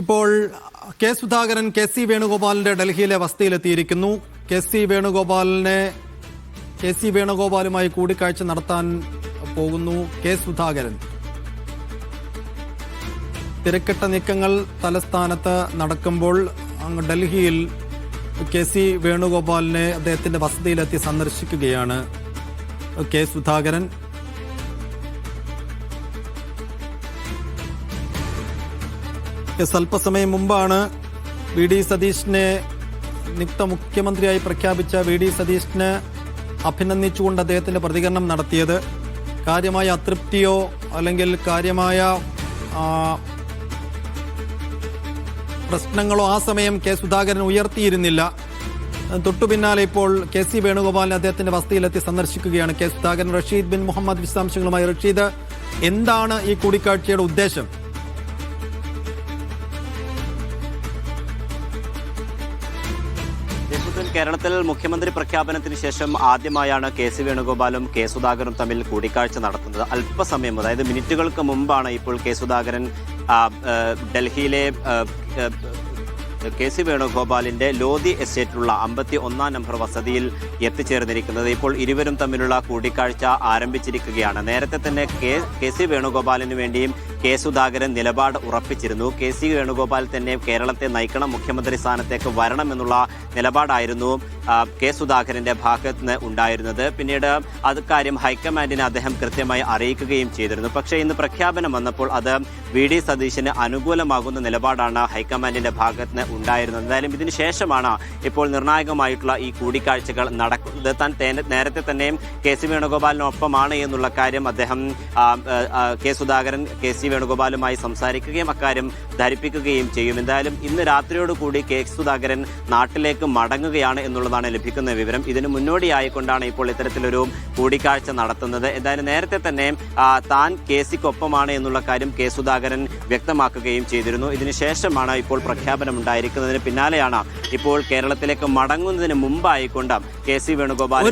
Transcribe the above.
ഇപ്പോൾ K Sudhakaran K C വേണുഗോപാലിന്റെ ഡൽഹിയിലെ വസതിയിലെത്തിയിരിക്കുന്നു. K C വേണുഗോപാലുമായി കൂടിക്കാഴ്ച നടത്താൻ പോകുന്നു കെ സുധാകരൻ. തിരക്കിട്ട നീക്കങ്ങൾ തലസ്ഥാനത്ത് നടക്കുമ്പോൾ ഡൽഹിയിൽ കെ സി വേണുഗോപാലിനെ അദ്ദേഹത്തിന്റെ വസതിയിലെത്തി സന്ദർശിക്കുകയാണ് കെ സുധാകരൻ. അല്പസമയം മുമ്പാണ് വി ഡി സതീശനെ നിയുക്ത മുഖ്യമന്ത്രിയായി പ്രഖ്യാപിച്ച വി ഡി സതീശനെ അഭിനന്ദിച്ചുകൊണ്ട് അദ്ദേഹത്തിന്റെ പ്രതികരണം നടത്തിയത്. കാര്യമായ അതൃപ്തിയോ അല്ലെങ്കിൽ കാര്യമായ പ്രശ്നങ്ങളോ ആ സമയം കെ സുധാകരൻ ഉയർത്തിയിരുന്നില്ല. തൊട്ടു പിന്നാലെ ഇപ്പോൾ കെ സി വേണുഗോപാലിനെ അദ്ദേഹത്തിന്റെ വസതിയിലെത്തി സന്ദർശിക്കുകയാണ് കെ സുധാകരൻ. റഷീദ് ബിൻ മുഹമ്മദ് വിശദാംശങ്ങളുമായി. റഷീദ്, എന്താണ് ഈ കൂടിക്കാഴ്ചയുടെ ഉദ്ദേശം? കേരളത്തിൽ മുഖ്യമന്ത്രി പ്രഖ്യാപനത്തിന് ശേഷം ആദ്യമായാണ് കെ സി വേണുഗോപാലും കെ സുധാകരനും തമ്മിൽ കൂടിക്കാഴ്ച നടത്തുന്നത്. അല്പസമയം, അതായത് മിനിറ്റുകൾക്ക് മുമ്പാണ് ഇപ്പോൾ കെ സുധാകരൻ ഡൽഹിയിലെ കെ സി വേണുഗോപാലിന്റെ ലോധി എസ്റ്റേറ്റിലുള്ള 51 നമ്പർ വസതിയിൽ എത്തിച്ചേർന്നിരിക്കുന്നത്. ഇപ്പോൾ ഇരുവരും തമ്മിലുള്ള കൂടിക്കാഴ്ച ആരംഭിച്ചിരിക്കുകയാണ്. നേരത്തെ തന്നെ കെ സി വേണുഗോപാലിന് വേണ്ടിയും കെ സുധാകരൻ നിലപാട് ഉറപ്പിച്ചിരുന്നു. കെ സി വേണുഗോപാൽ തന്നെ കേരളത്തെ നയിക്കണം, മുഖ്യമന്ത്രി സ്ഥാനത്തേക്ക് വരണമെന്നുള്ള നിലപാടായിരുന്നു കെ സുധാകരന്റെ ഭാഗത്ത് നിന്ന് ഉണ്ടായിരുന്നത്. പിന്നീട് അത് കാര്യം ഹൈക്കമാൻഡിനെ അദ്ദേഹം കൃത്യമായി അറിയിക്കുകയും ചെയ്തിരുന്നു. പക്ഷേ ഇന്ന് പ്രഖ്യാപനം വന്നപ്പോൾ അത് വി ഡി സതീശന് അനുകൂലമാകുന്ന നിലപാടാണ് ഹൈക്കമാൻഡിന്റെ ഭാഗത്ത് നിന്ന് ഉണ്ടായിരുന്നത്. എന്തായാലും ഇതിനു ശേഷമാണ് ഇപ്പോൾ നിർണായകമായിട്ടുള്ള ഈ കൂടിക്കാഴ്ചകൾ നടക്കുന്നത്. താൻ നേരത്തെ തന്നെയും കെ സി വേണുഗോപാലിനൊപ്പമാണ് എന്നുള്ള കാര്യം അദ്ദേഹം കെ സുധാകരൻ കെ സി വേണുഗോപാലുമായി സംസാരിക്കുകയും അക്കാര്യം ധരിപ്പിക്കുകയും ചെയ്യും. എന്തായാലും ഇന്ന് രാത്രിയോടുകൂടി കെ സുധാകരൻ നാട്ടിലേക്ക് മടങ്ങുകയാണ് എന്നുള്ളതാണ് ലഭിക്കുന്ന വിവരം. ഇതിന് മുന്നോടിയായിക്കൊണ്ടാണ് ഇപ്പോൾ ഇത്തരത്തിലൊരു കൂടിക്കാഴ്ച നടത്തുന്നത്. എന്തായാലും നേരത്തെ തന്നെ താൻ കെ സിക്കൊപ്പമാണ് എന്നുള്ള കാര്യം കെ സുധാകരൻ വ്യക്തമാക്കുകയും ചെയ്തിരുന്നു. ഇതിനുശേഷമാണ് ഇപ്പോൾ പ്രഖ്യാപനം ഉണ്ടായിരിക്കുന്നതിന് പിന്നാലെയാണ് ഇപ്പോൾ കേരളത്തിലേക്ക് മടങ്ങുന്നതിന് മുമ്പായിക്കൊണ്ട് കെ സി വേണുഗോപാൽ